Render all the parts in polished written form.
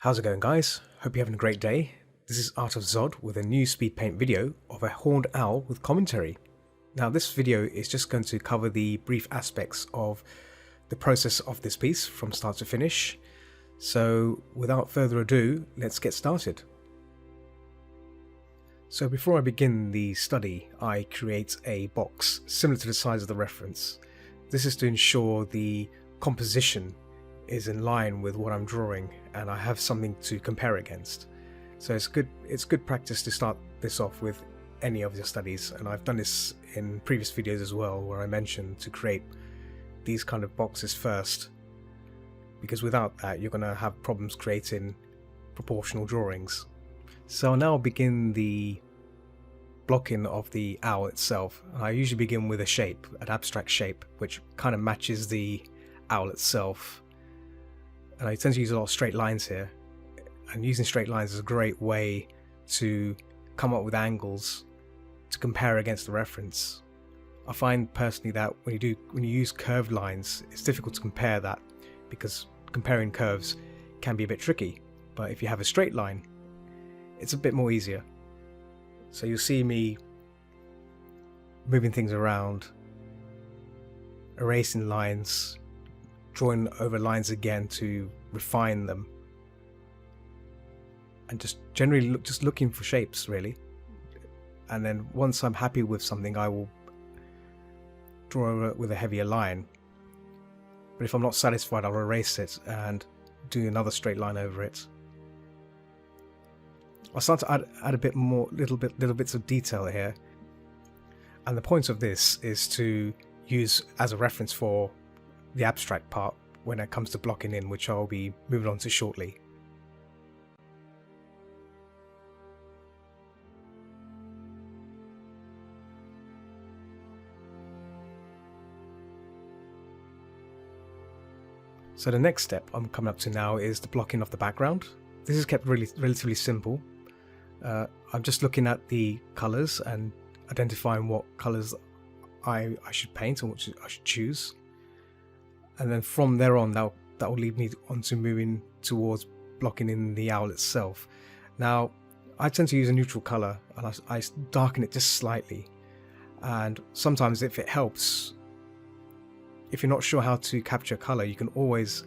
How's it going, guys? Hope you're having a great day. This is Art of Zod with a new speed paint video of a horned owl with commentary. Now this video is just going to cover the brief aspects of the process of this piece from start to finish. So without further ado, let's get started. So before I begin the study, I create a box similar to the size of the reference. This is to ensure the composition is in line with what I'm drawing and I have something to compare against. So it's good practice to start this off with any of your studies, and I've done this in previous videos as well, where I mentioned to create these kind of boxes first, because without that you're going to have problems creating proportional drawings. So I'll now begin the blocking of the owl itself. I usually begin with a shape, an abstract shape, which kind of matches the owl itself. And I tend to use a lot of straight lines here, and using straight lines is a great way to come up with angles to compare against the reference. I find personally that when you use curved lines, it's difficult to compare that, because comparing curves can be a bit tricky. But if you have a straight line, it's a bit more easier. So you'll see me moving things around, erasing lines, drawing over lines again to refine them, and just generally looking for shapes really. And then once I'm happy with something, I will draw over it with a heavier line. But if I'm not satisfied, I'll erase it and do another straight line over it. I'll start to add a bit more, little bits of detail here. And the point of this is to use as a reference for the abstract part when it comes to blocking in, which I'll be moving on to shortly. So the next step I'm coming up to now is the blocking of the background. This is kept relatively simple. I'm just looking at the colours and identifying what colours I should paint and what I should choose. And then from there on, that will lead me on to moving towards blocking in the owl itself. Now, I tend to use a neutral colour, and I darken it just slightly. And sometimes, if it helps, if you're not sure how to capture colour, you can always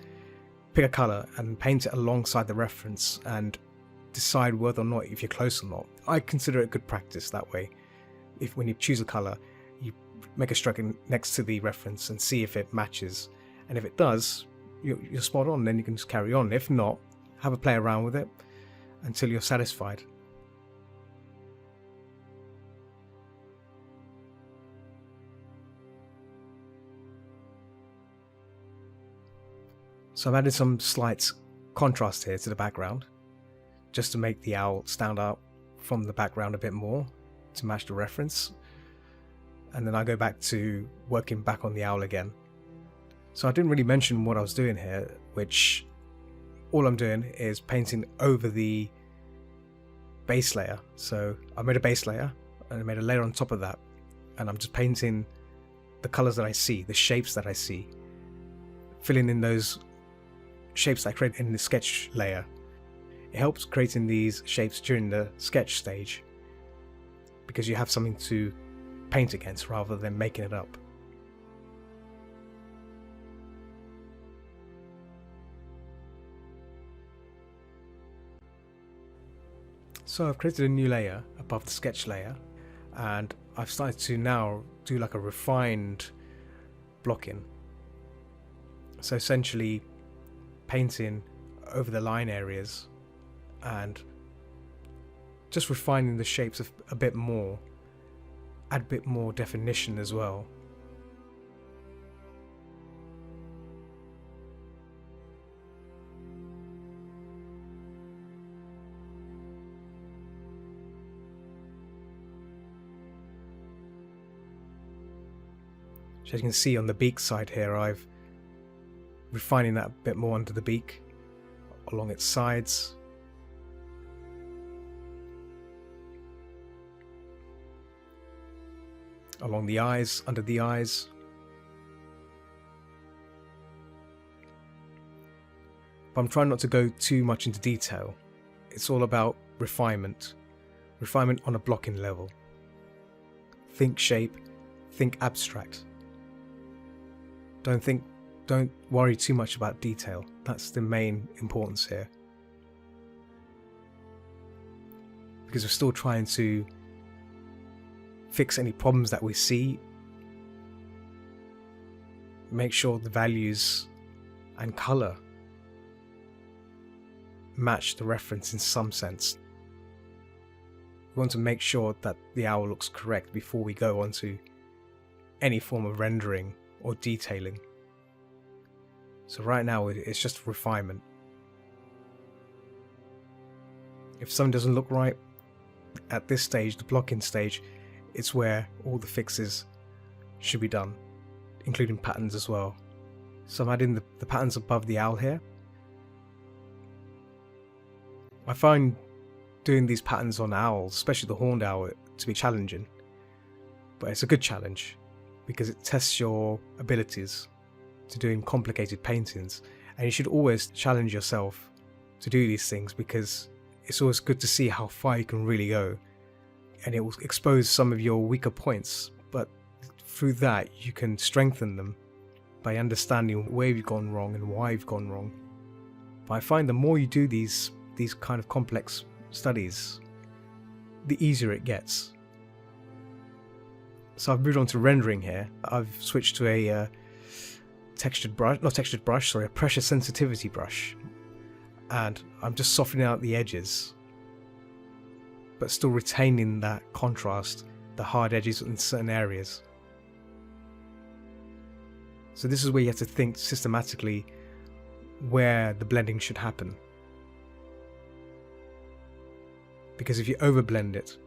pick a colour and paint it alongside the reference and decide whether or not if you're close or not. I consider it good practice that way. If when you choose a colour, you make a stroke next to the reference and see if it matches. And if it does, you're spot on, then you can just carry on. If not, have a play around with it until you're satisfied. So I've added some slight contrast here to the background, just to make the owl stand out from the background a bit more, to match the reference. And then I go back to working back on the owl again. So I didn't really mention what I was doing here, which all I'm doing is painting over the base layer. So I made a base layer and I made a layer on top of that, and I'm just painting the colors that I see, the shapes that I see, filling in those shapes that I created in the sketch layer. It helps creating these shapes during the sketch stage, because you have something to paint against rather than making it up. So I've created a new layer above the sketch layer, and I've started to now do like a refined blocking. So essentially painting over the line areas and just refining the shapes a bit more, add a bit more definition as well. So as you can see on the beak side here, I've refining that a bit more under the beak, along its sides. Along the eyes, under the eyes. but I'm trying not to go too much into detail. It's all about refinement on a blocking level. Think shape, think abstract. Don't worry too much about detail. That's the main importance here. Because we're still trying to fix any problems that we see. Make sure the values and color match the reference in some sense. We want to make sure that the owl looks correct before we go on to any form of rendering or detailing. So right now it's just refinement. If something doesn't look right at this stage, the blocking stage, it's where all the fixes should be done, including patterns as well. So I'm adding the patterns above the owl here. I find doing these patterns on owls, especially the horned owl, to be challenging, but it's a good challenge because it tests your abilities to doing complicated paintings, and you should always challenge yourself to do these things because it's always good to see how far you can really go, and it will expose some of your weaker points, but through that you can strengthen them by understanding where you've gone wrong and why you've gone wrong. But I find the more you do these kind of complex studies, the easier it gets. So I've moved on to rendering here. I've switched to a a pressure sensitivity brush, and I'm just softening out the edges, but still retaining that contrast, the hard edges in certain areas. So this is where you have to think systematically where the blending should happen. Because if you overblend it,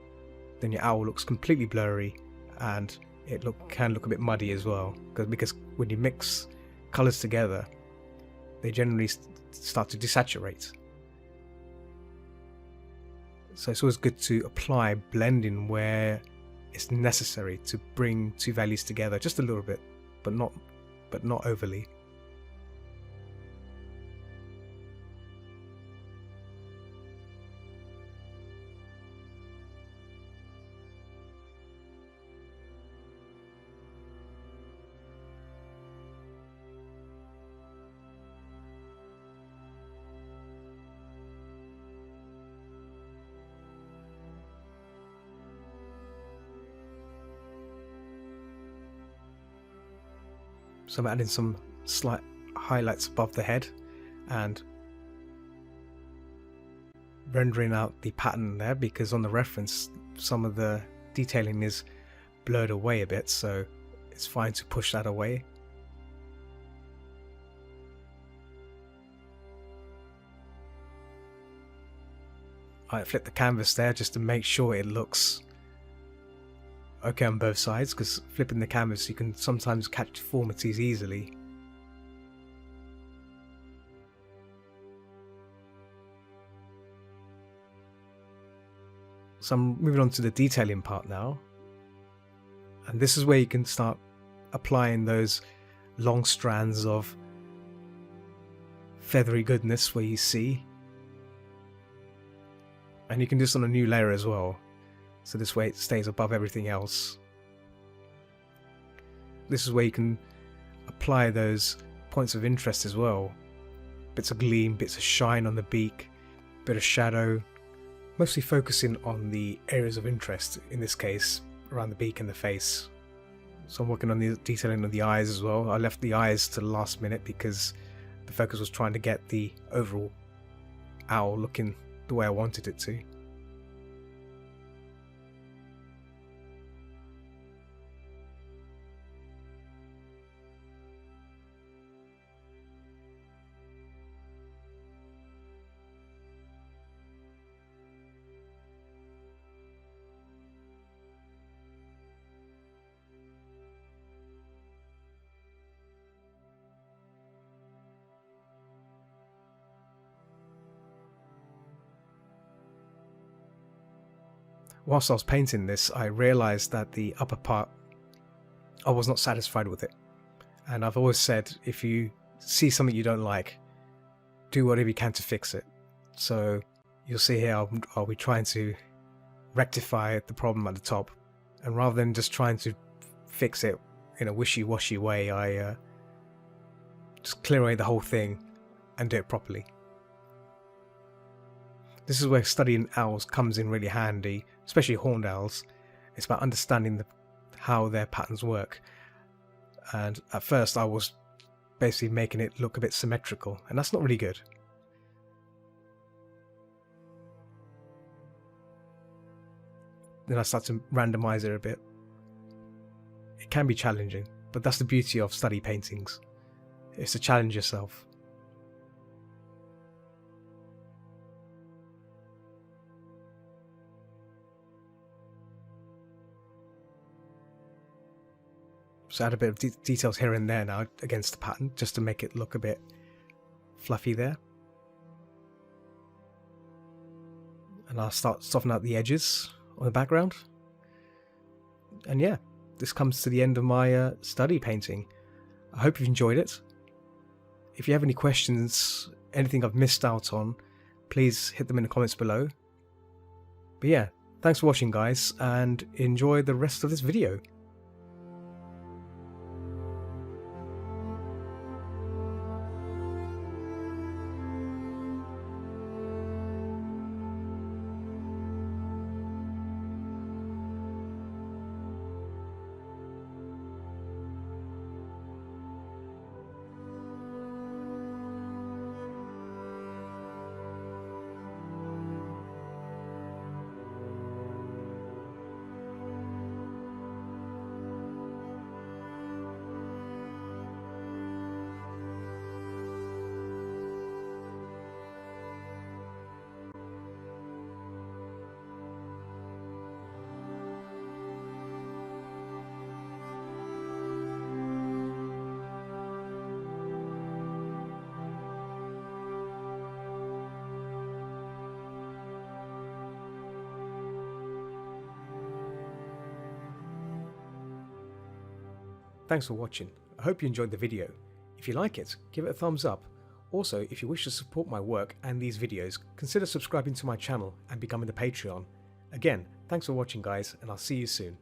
then your owl looks completely blurry and it can look a bit muddy as well. Because when you mix colours together, they generally start to desaturate. So it's always good to apply blending where it's necessary to bring two values together just a little bit, but not overly. So I'm adding some slight highlights above the head and rendering out the pattern there, because on the reference some of the detailing is blurred away a bit, so it's fine to push that away. I flip the canvas there just to make sure it looks okay on both sides, because flipping the canvas you can sometimes catch deformities easily. So I'm moving on to the detailing part now, and this is where you can start applying those long strands of feathery goodness where you see, and you can do this on a new layer as well. So this way it stays above everything else. This is where you can apply those points of interest as well. Bits of gleam, bits of shine on the beak, bit of shadow. Mostly focusing on the areas of interest, in this case, around the beak and the face. So I'm working on the detailing of the eyes as well. I left the eyes to the last minute because the focus was trying to get the overall owl looking the way I wanted it to. Whilst I was painting this, I realised that the upper part, I was not satisfied with it. And I've always said, if you see something you don't like, do whatever you can to fix it. So you'll see here I'll be trying to rectify the problem at the top, and rather than just trying to fix it in a wishy-washy way, I just clear away the whole thing and do it properly. This is where studying owls comes in really handy, especially horned owls. It's about understanding how their patterns work. And at first I was basically making it look a bit symmetrical, and that's not really good. Then I start to randomize it a bit. It can be challenging, but that's the beauty of study paintings. It's to challenge yourself. So add a bit of details here and there now against the pattern, just to make it look a bit fluffy there. And I'll start softening out the edges on the background. And yeah, this comes to the end of my study painting. I hope you've enjoyed it. If you have any questions, anything I've missed out on, please hit them in the comments below. But yeah, thanks for watching guys, and enjoy the rest of this video. Thanks for watching. I hope you enjoyed the video. If you like it, give it a thumbs up. Also, if you wish to support my work and these videos, consider subscribing to my channel and becoming a Patreon. Again, thanks for watching guys, and I'll see you soon.